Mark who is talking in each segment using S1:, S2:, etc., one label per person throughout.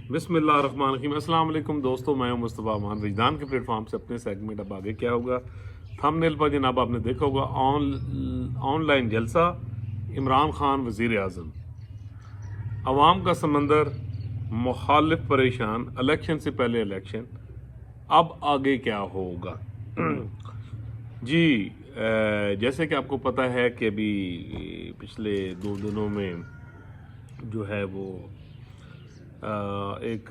S1: बिस्मिल्लाहिर्रहमानिर्रहीम। अस्सलाम वालेकुम दोस्तों, मैं हूं मुस्तफ़ा अमान। विजदान के प्लेटफॉर्म से अपने सेगमेंट अब आगे क्या होगा। थंबनेल पर जनाब आपने देखा होगा ऑनलाइन जलसा, इमरान खान वज़ीर आज़म, अवाम का समंदर, मुखालिफ परेशान, इलेक्शन से पहले इलेक्शन, अब आगे क्या होगा। जी, जैसे कि आपको पता है कि अभी पिछले 2 दिनों में जो है वो एक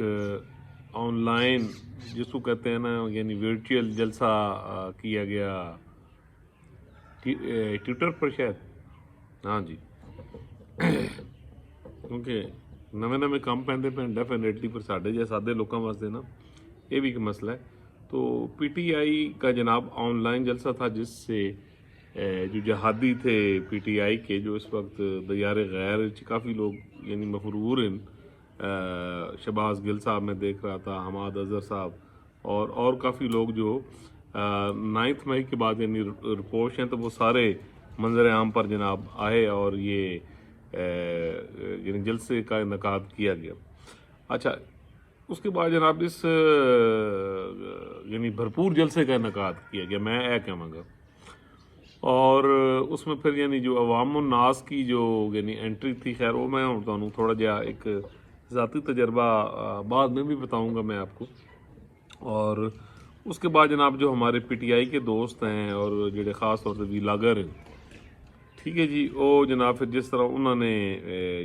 S1: ऑनलाइन जिसको कहते हैं ना, यानी वर्चुअल जलसा किया गया ट्विटर पर शायद। हाँ जी, क्योंकि नਵੇਂ नਵੇਂ ਕੰਮ ਪੈਂਦੇ ਪੈਣ डेफिनेटली पर साढ़े जैसे सादे लोगों वास्ते ना ये भी एक मसला है। तो पीटीआई का जनाब ऑनलाइन जलसा था जिससे जो जहादी थे पीटीआई के, जो इस वक्त दयार गैर काफ़ी लोग यानी मफरूर हैं। शहबाज गिल साहब मैं देख रहा था, हमाद अजहर साहब और काफ़ी लोग जो 9 मई के बाद यानी रिपोर्ट हैं, तो वो सारे मंजर आम पर जनाब आए और ये यानी जलसे का इनकाद किया गया। अच्छा, उसके बाद जनाब इस यानी भरपूर जलसे का इनकाद किया गया, मैं ऐ कहूँगा। और उसमें फिर यानी जो अवामुन्नास की जो यानी एंट्री थी, खैर वो मैं तुहानू थोड़ा जहा एक ज़ाती तजर्बा बाद में भी बताऊंगा मैं आपको। और उसके बाद जनाब जो हमारे पीटीआई के दोस्त हैं और जो ख़ास तौर से वीलागर हैं, ठीक है जी, वो जनाब फिर जिस तरह उन्होंने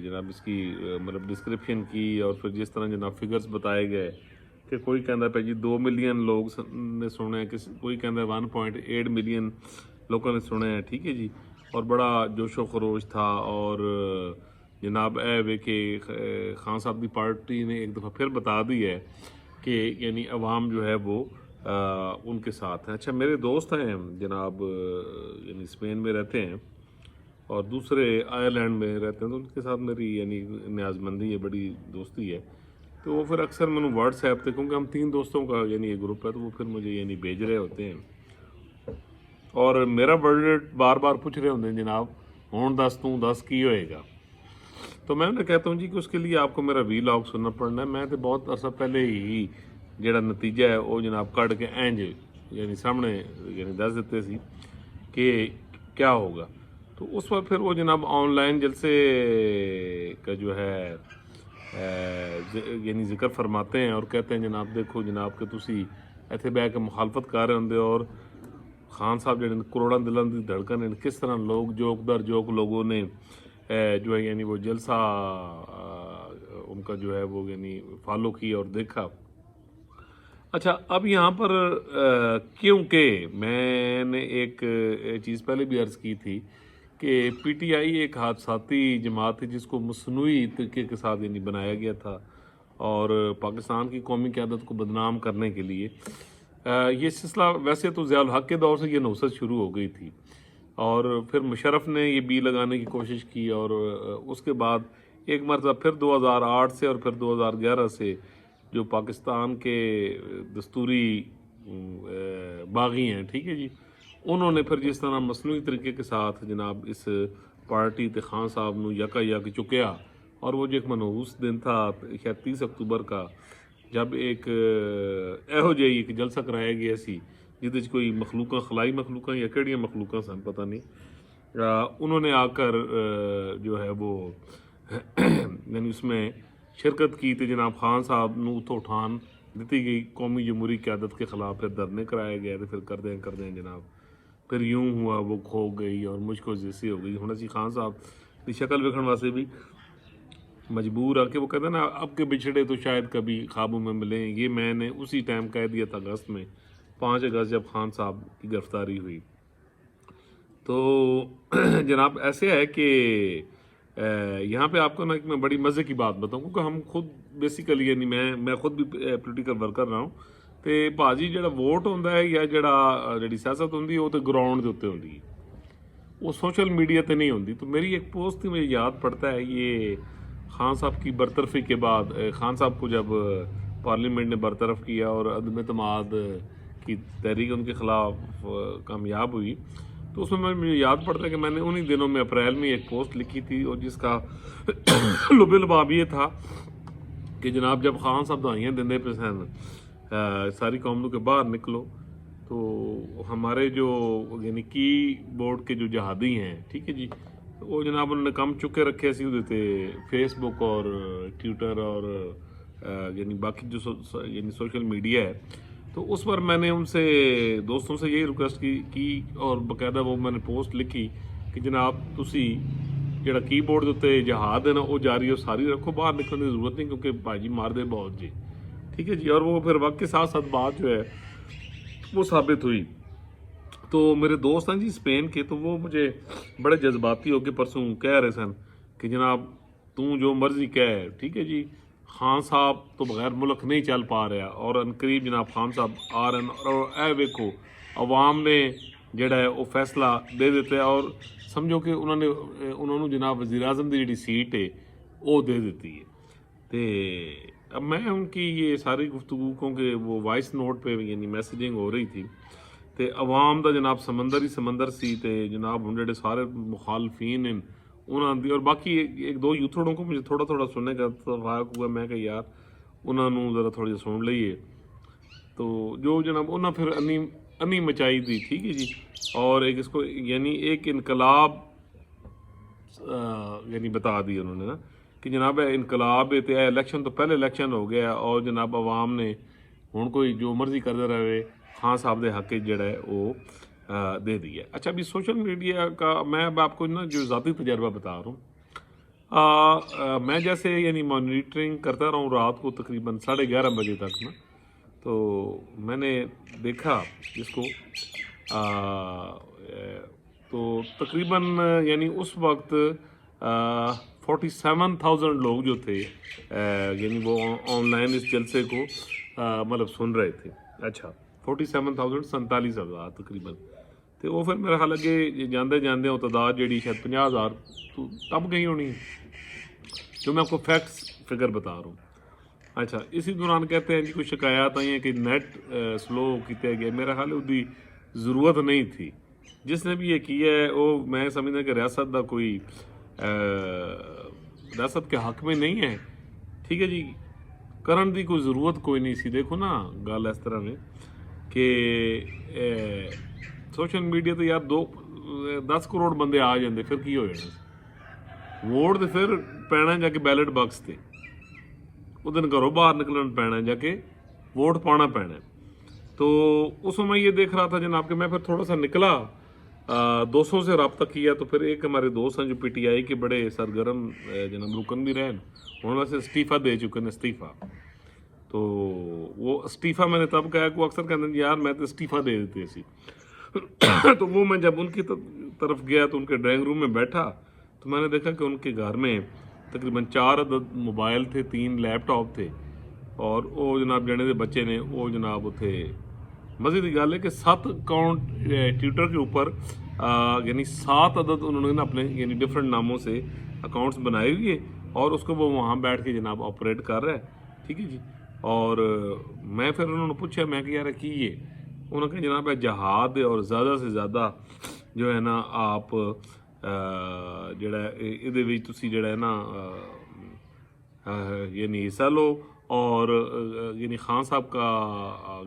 S1: जनाब इसकी मतलब डिस्क्रिप्शन की और फिर जिस तरह जनाब फिगर्स बताए गए कि कोई कहता है जी 2 मिलियन लोग ने सुने, कोई कहता है 1.8 मिलियन लोगों ने सुने हैं, ठीक है जी। और बड़ा जोशो खरोश था और जनाब वे के खान साहब की पार्टी ने एक दफ़ा फिर बता दी है कि यानी अवाम जो है वो उनके साथ हैं। अच्छा, मेरे दोस्त हैं जनाब यानी स्पेन में रहते हैं और दूसरे आयरलैंड में रहते हैं, तो उनके साथ मेरी यानी न्याज़मंदी है, बड़ी दोस्ती है। तो वो फिर अक्सर मैंने व्हाट्सएप पे, क्योंकि हम 3 दोस्तों का यानी ये ग्रुप है, तो वो फिर मुझे यानी भेज रहे होते हैं और मेरा बजट बार बार पूछ रहे होंगे जनाब हुण दस तू दस की होएगा। तो मैं उन्हें कहता हूँ जी कि उसके लिए आपको मेरा वीलॉग सुनना पड़ना है। मैं तो बहुत अर्सा पहले ही जेड़ा नतीजा है वो जनाब कट के इंज यानी सामने यानी दस देते सी कि क्या होगा। तो उस वक्त फिर वो जनाब ऑनलाइन जलसे का जो है यानी जिक्र फरमाते हैं और कहते हैं जनाब देखो जनाब कि तुसी इत्थे बह के मुखालफत कर रहे होंगे और खान साहब जो करोड़ों दिलों की धड़कन है, किस तरह लोग जोक दर जोक लोगों ने जो है यानी वो जलसा उनका जो है वो यानी फॉलो किया और देखा। अच्छा, अब यहाँ पर क्योंकि मैंने एक चीज़ पहले भी अर्ज़ की थी कि पीटीआई एक हादसाती जमात थी जिसको मसनूई तरीके के साथ यानी बनाया गया था और पाकिस्तान की कौमी क़यादत को बदनाम करने के लिए ये सिलसिला वैसे तो ज़िया उल हक के दौर से ये नौसत शुरू हो गई थी और फिर मुशर्रफ ने ये बी लगाने की कोशिश की और उसके बाद एक मरतबा फिर 2008 से और फिर 2011 से जो पाकिस्तान के दस्तूरी बागी हैं, ठीक है जी, उन्होंने फिर जिस तरह मसनूई तरीके के साथ जनाब इस पार्टी ते खान साहब नू यका यक चुकया और वो जो एक मनहूस दिन था शायद 30 अक्तूबर का, जब एक एहो जी एक जलसा कराया गया सी जिद कोई मखलूक खलाई मखलूक या केड़ियां मखलूक सन पता नहीं, उन्होंने आकर जो है वो यानी उसमें शिरकत की तो जनाब खान साहब नू तो उठान दी गई, कौमी जमहूरी क़यादत के ख़िलाफ़ फिर धरने कराए गए तो फिर कर दें जनाब फिर यूं हुआ वो खो गई और मुझको जैसी हो गई। हुण असी खान साहब की शक्ल वेखण वास्ते भी मजबूर आके वो कहते हैं ना अब के बिछड़े तो शायद कभी ख्वाबों में मिलें, ये मैंने उसी टाइम कह दिया था अगस्त में 5 अगस्त जब खान साहब की गिरफ्तारी हुई। तो जनाब ऐसे है कि यहाँ पे आपको ना एक मैं बड़ी मज़े की बात बताऊँ, क्योंकि हम खुद बेसिकली यानी मैं खुद भी पोलिटिकल वर्कर रहा हूँ। तो भाजी जो वोट होंदा है या जी सियासत होंगी वो तो ग्राउंड के उत्ते होंगी, वो सोशल मीडिया पर नहीं होंगी। तो मेरी एक पोस्ट थी, मुझे याद पड़ता है ये खान साहब की बरतरफी के बाद, खान साहब को जब पार्लियामेंट ने बरतरफ किया और अदम एतमाद की तहरीक उनके ख़िलाफ़ कामयाब हुई, तो उसमें मुझे याद पड़ता है कि मैंने उन्हीं दिनों में अप्रैल में एक पोस्ट लिखी थी और जिसका लुबिलबाब ये था کہ جناب جب خان صاحب دعائیاں دے پہ سن ساری قوموں کے باہر نکلو، تو ہمارے جو یعنی کی بورڈ کے جو جہادی ہیں، ٹھیک ہے جی، وہ جناب انہوں نے کم چکے رکھے سی وہ فیس بک اور ٹویٹر اور یعنی باقی جو یعنی سوشل میڈیا ہے، تو اس پر میں نے ان سے دوستوں سے یہی ریکویسٹ کی اور باقاعدہ وہ میں نے پوسٹ لکھی کہ جناب تسی جڑا کی بورڈ دے جہاد ہے نا وہ جاری اور ساری رکھو، باہر نکلنے کی ضرورت نہیں کیونکہ بھائی مار دے بہت جی، ٹھیک ہے جی۔ اور وہ پھر وقت کے ساتھ ساتھ بات جو ہے وہ ثابت ہوئی۔ تو میرے دوست ہیں جی اسپین کے، تو وہ مجھے بڑے جذباتی ہو کے پرسوں کہہ رہے سن کہ جناب تو جو مرضی کہہ، ٹھیک ہے جی، خان صاحب تو بغیر ملک نہیں چل پا رہا، اور انقریب جناب خان صاحب آ رہے ہیں، اور اے ویکھو عوام نے جڑا ہے وہ فیصلہ دے دیتا ہے، اور سمجھو کہ انہوں نے جناب وزیر اعظم کی جڑی سیٹ ہے وہ دے دیتی ہے۔ تے اب میں ان کی یہ ساری گفتگو کو کہ وہ وائس نوٹ پہ یعنی میسیجنگ ہو رہی تھی، تے عوام دا جناب سمندر ہی سمندر سی، تے جناب ہن جڑے سارے مخالفین ہیں انہاں دی، اور باقی ایک دو یوتھڑوں کو مجھے تھوڑا تھوڑا سننے کا اتفاق ہوا، میں کہ یار انہاں نوں ذرا تھوڑی سن لئیے، تو جو جناب انہاں پھر انی مچائی دی، ٹھیک ہے جی، اور ایک اس کو یعنی ایک انقلاب یعنی بتا دی انہوں نے نا کہ جناب انقلاب تے الیکشن تو پہلے الیکشن ہو گیا، اور جناب عوام نے ہن کوئی جو مرضی کرتا رہے خان صاحب دے حق جڑا ہے وہ دے دیا۔ اچھا ابھی سوشل میڈیا کا میں اب آپ کو نا جو ذاتی تجربہ بتا رہا ہوں، میں جیسے یعنی مانیٹرنگ کرتا رہا ہوں رات کو تقریباً 11:30 بجے تک نا، تو میں نے دیکھا جس کو تو تقریباً یعنی اس وقت 47,000 لوگ جو تھے یعنی وہ آن لائن اس جلسے کو مطلب سن رہے تھے۔ اچھا 47,000 47,000 تقریباً، تو وہ پھر میرا خیال ہے کہ جاندے جاندے وہ تعداد جیڑی شاید 50,000 تو تب گئی ہونی ہے، جو میں آپ کو فیکٹس فگر بتا رہا ہوں۔ اچھا اسی دوران کہتے ہیں جی کوئی شکایات آئی ہیں کہ نیٹ سلو کیتے گئے، میرا خیال ہے اس کی ضرورت نہیں تھی، جس نے بھی یہ کیا ہے وہ میں سمجھتا کہ ریاست دا کوئی ریاست کے حق میں نہیں ہے، ٹھیک ہے جی، کرن دی کوئی ضرورت کوئی نہیں سی۔ دیکھو نا گل اس طرح میں کہ سوشل میڈیا تو یار 10 کروڑ بندے آ جاندے، پھر کی ہو جانا، ووٹ تو پھر پینا جا کے بیلٹ باکس تے اس دن گھروں باہر نکلنا پینا جا کے ووٹ پانا پینا۔ تو اس میں یہ دیکھ رہا تھا جناب کہ میں پھر تھوڑا سا نکلا، دوستوں سے رابطہ کیا، تو پھر ایک ہمارے دوست ہیں جو پی ٹی آئی کے بڑے سرگرم جناب رکن بھی رہے ہیں، انہوں ویسے استعفیٰ دے چکے ہیں استعفیٰ، تو وہ استعفیٰ میں نے تب کہا کہ وہ اکثر کہتے ہیں یار میں تو استعفیٰ دے دیتے سی تو وہ میں جب ان کی طرف گیا تو ان کے ڈرائنگ روم میں بیٹھا تو میں نے دیکھا کہ ان کے گھر میں تقریباً 4 عدد موبائل تھے، 3 لیپ ٹاپ تھے، اور وہ جناب جنے دے بچے نے وہ جناب تھے۔ مزید گل ہے کہ 7 اکاؤنٹ ٹویٹر کے اوپر یعنی 7 عدد انہوں نے اپنے یعنی ڈفرینٹ ناموں سے اکاؤنٹس بنائے ہوئے، اور اس کو وہ وہاں بیٹھ کے جناب آپریٹ کر رہا ہے، ٹھیک ہے جی۔ اور میں پھر انہوں نے پوچھا، میں کہ یار کی یہ، انہوں نے کہا جناب ہے جہاد ہے، اور زیادہ سے زیادہ جو ہے نا آپ جڑا یہ تسی جڑا ہے نا یعنی حصہ لو، اور یعنی خان صاحب کا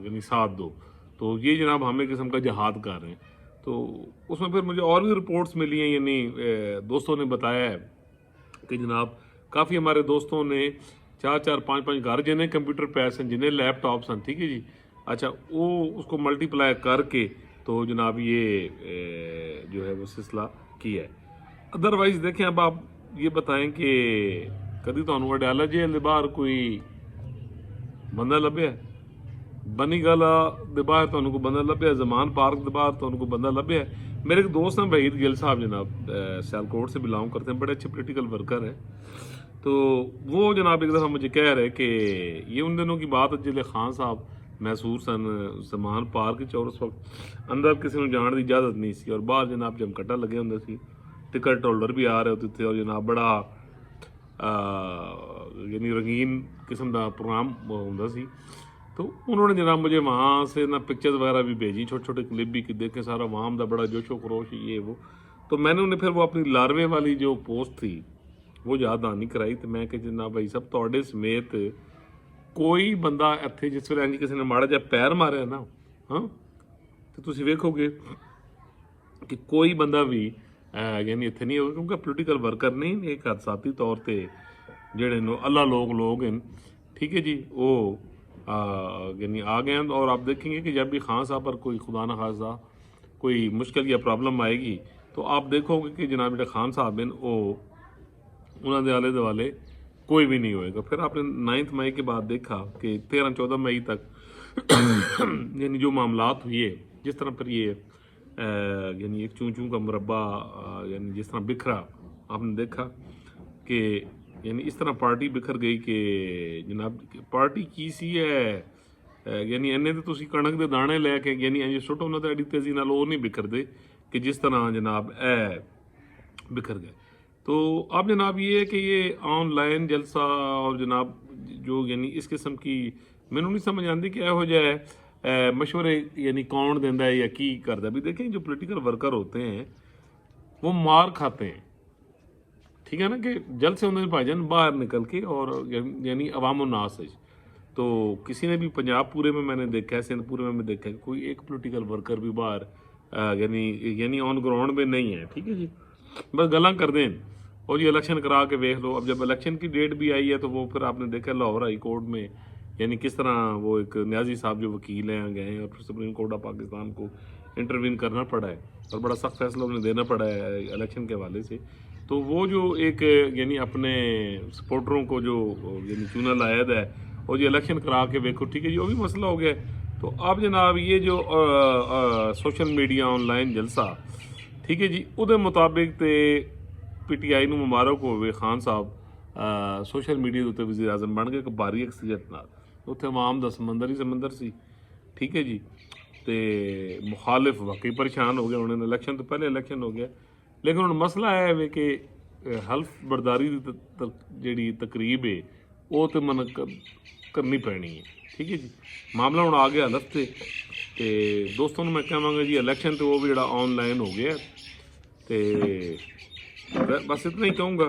S1: یعنی ساتھ دو، تو یہ جناب ہم ایک قسم کا جہاد کر رہے ہیں۔ تو اس میں پھر مجھے اور بھی رپورٹس ملی ہیں، یعنی دوستوں نے بتایا ہے کہ جناب کافی ہمارے دوستوں نے 4 5 گھر جنہیں کمپیوٹر پیس ہیں، جنہیں لیپ ٹاپس ہیں، ٹھیک ہے جی، اچھا وہ اس کو ملٹی پلائی کر کے تو جناب یہ جو ہے وہ سلسلہ کیا ہے۔ ادروائز دیکھیں اب آپ یہ بتائیں کہ کدی تمہیں اڈیالہ جیل دے باہر کوئی بندہ لبھیا، بنی گالا دے باہر تمہیں کو بندہ لبھیا، زمان پارک دے باہر تمہیں کو بندہ لبھیا؟ میرے ایک دوست ہیں وحید گل صاحب جناب سیالکوٹ سے بلانگ کرتے ہیں، بڑے اچھے پولیٹیکل ورکر ہیں، تو وہ جناب ایک دفعہ مجھے کہہ رہے کہ یہ ان دنوں کی بات ہے جلے خان صاحب محسور سن زمان پارک اور اس وقت اندر کسی نے جان دی اجازت نہیں سی، اور باہر جناب جم کٹا لگے ہوندے سی، ٹکٹ ہولڈر بھی آ رہے ہوتے تھے، اور جناب بڑا یعنی رنگین قسم کا پروگرام ہوتا سی۔ تو انہوں نے جناب مجھے وہاں سے نا پکچرز وغیرہ بھی بھیجی، چھوٹے چھوٹے کلپ بھی دیکھے، سارا وہاں دا بڑا جوش و خروش یہ وہ، تو میں نے انہیں پھر وہ اپنی 11ویں والی جو پوسٹ تھی وہ ਯਾਦ ਨਹੀਂ ਕਰਾਈ। ਤੇ ਮੈਂ ਕਿ ਜਨਾਬ ਭਾਈ ਸਾਹਿਬ ਤੁਹਾਡੇ ਸਮੇਤ ਕੋਈ ਬੰਦਾ ਇੱਥੇ ਜਿਸ ਵੇਲੇ ਇੰਜ ਕਿਸੇ ਨੇ ਮਾੜਾ ਜਿਹਾ ਪੈਰ ਮਾਰਿਆ ਨਾ, ਹਾਂ, ਤੇ ਤੁਸੀਂ ਵੇਖੋਗੇ ਕਿ ਕੋਈ ਬੰਦਾ ਵੀ ਯਾਨੀ ਇੱਥੇ ਨਹੀਂ ਹੋਵੇ, ਕਿਉਂਕਿ ਪੋਲੀਟੀਕਲ ਵਰਕਰ ਨਹੀਂ, ਇੱਕ ਹਾਦਸਾਤੀ ਤੌਰ ਤੇ ਜਿਹੜੇ अल्लाह लोग हैं, ठीक है जी, वो यानी आ गए हैं। और आप देखेंगे कि जब भी खान साहब पर कोई खुदा न खासा कोई मुश्किल या प्रॉब्लम आएगी तो आप देखोगे कि जनाब जो खान साहब हैं वो उन्होंने आले दुआले कोई भी नहीं होएगा। फिर आपने 9 मई के बाद देखा कि 13-14 मई तक यानी जो मामलात हुए, जिस तरह पर ये यानी एक चूं चूं का मुरब्बा यानी जिस तरह बिखरा, आपने देखा कि यानी इस तरह पार्टी बिखर गई कि जनाब पार्टी की सी है यानी इन्ने तो तुसी कणक दे दाने लैके यानी इंज सुटो ना तो एडी तेजी नाल वो नहीं बिखरदे कि जिस तरह जनाब बिखर गए। तो अब जनाब ये है कि ये ऑनलाइन जलसा और जनाब जो यानी इस किस्म की मैनू नहीं समझ आती कि यहो जिहा मशवरे यानी कौन देंदा है या की करदा। भी देखें जो पोलिटिकल वर्कर होते हैं वो मार खाते हैं, ठीक है ना, कि जल्द से उन्होंने भाईजान बाहर निकल के और यानी अवाम नास है। तो किसी ने भी पंजाब पूरे में मैंने देखा है, सिंध पूरे में देखा है, कोई एक पोलिटिकल वर्कर भी बाहर यानी ऑन ग्राउंड में नहीं है, ठीक है जी, बस गल्लां कर दें और ये इलेक्शन करा के देख लो। अब जब इलेक्शन की डेट भी आई है तो वो फिर आपने देखा लाहौर हाई कोर्ट में यानी किस तरह वो एक न्याजी साहब जो वकील हैं गए हैं और फिर सुप्रीम कोर्ट ऑफ पाकिस्तान को इंटरवीन करना पड़ा है और बड़ा सख्त फैसला उन्हें देना पड़ा है इलेक्शन के हवाले से। तो वो जो एक यानी अपने सपोर्टरों को जो यानी चुना लायद है और ये इलेक्शन करा के देखो, ठीक है जी, वो भी मसला हो गया। तो अब जनाब ये जो सोशल मीडिया ऑनलाइन जलसा, ठीक है जी, उहदे मुताबिक तो PTI ਨੂੰ ਮੁਬਾਰਕ ਹੋਵੇ, ਖਾਨ ਸਾਹਿਬ ਸੋਸ਼ਲ ਮੀਡੀਆ ਦੇ ਉੱਤੇ ਵਜ਼ੀਰ ਆਜ਼ਮ ਬਣ ਗਏ ਇੱਕ ਭਾਰੀ ਅਕਸੀਅਤ ਨਾਲ। ਉੱਥੇ ਆਵਾਮ ਦਾ ਸਮੁੰਦਰ ਹੀ ਸਮੁੰਦਰ ਸੀ, ਠੀਕ ਹੈ ਜੀ, ਤੇ ਮੁਖਾਲਿਫ ਵਾਕਈ ਪਰੇਸ਼ਾਨ ਹੋ ਗਏ। ਹੁਣ ਇਲੈਕਸ਼ਨ ਤੋਂ ਪਹਿਲੇ ਇਲੈਕਸ਼ਨ ਹੋ ਗਿਆ, ਲੇਕਿਨ ਹੁਣ ਮਸਲਾ ਇਹ ਹੈ ਕਿ ਹਲਫ ਬਰਦਾਰੀ ਦੀ ਜਿਹੜੀ ਤਕਰੀਬ ਹੈ ਉਹ ਤੇ ਮਨ ਕਰਨੀ ਪੈਣੀ ਹੈ, ਠੀਕ ਹੈ ਜੀ। ਮਾਮਲਾ ਹੁਣ ਆ ਗਿਆ ਹਲਫ ਤੇ ਦੋਸਤਾਂ ਨੂੰ ਮੈਂ ਕਹਾਂਗਾ ਜੀ ਇਲੈਕਸ਼ਨ ਤੇ ਉਹ ਵੀ ਜਿਹੜਾ ਆਨਲਾइन हो गया तो बस इतना ही कहूँगा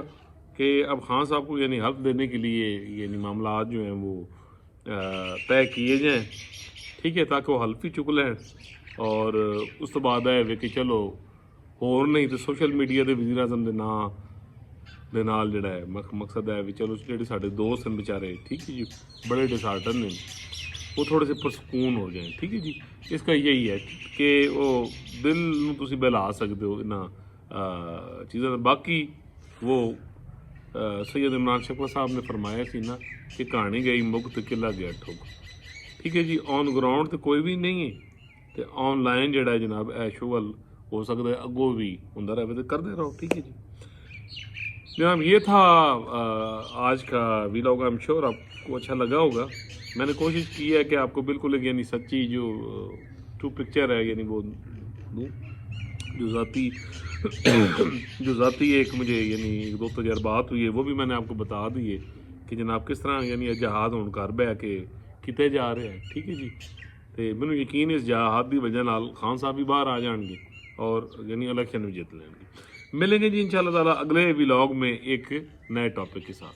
S1: कि अब खान साहब को यानी हल्फ देने के लिए यानी मामला जो हैं वो तय किए जाएँ, ठीक है, ताकि वो हल्फ ही चुक लें। और उस तो बाद है कि चलो होर नहीं तो सोशल मीडिया के वज़ीर आज़म के नाम ਦੇ ਨਾਲ ਜਿਹੜਾ ਹੈ ਮਕਸਦ ਹੈ ਵੀ ਚਲੋ ਜਿਹੜੇ ਸਾਡੇ ਦੋਸਤ ਹਨ बेचारे, ठीक है जी, बड़े डिसहार्टन हैं, वो थोड़े से परसकून हो जाएं, ठीक है जी। इसका यही है कि वो दिल ਨੂੰ ਤੁਸੀਂ ਬਹਿਲਾ ਸਕਦੇ ਹੋ ਇਹਨਾਂ चीज़ों में। बाकी वो सैयद इमरान शक्ला साहब ने फरमाया सी ना कि कहानी गई मुक तो किला गया ठुक, ठीक है जी। ऑन ग्राउंड तो कोई भी नहीं है तो ऑनलाइन जड़ा जनाब शोगल हो सकता है अगों भी होंदा रहे तो करते रहो, ठीक है जी। जनाब ये था आज का वीलॉग, आई एम श्योर आपको अच्छा लगा होगा। मैंने कोशिश की है कि आपको बिल्कुल यानी सच्ची जो ट्रू पिक्चर है यानी वो दूँ, जो ज़ाती एक मुझे यानी 2 तजर्बात हुई है वो भी मैंने आपको बता दिए कि जनाब किस तरह यानी जहाज़ हुण घर बह के किते जा रहे हैं, ठीक है जी। तो मैनूं यकीन इस जहाज़ की वजह नाल खान साहब भी बाहर आ जाएंगे और यानी इलेक्शन भी जित लेंगे। मिलेंगे जी इंशाअल्लाह ताला अगले व्लॉग में एक नए टॉपिक के साथ।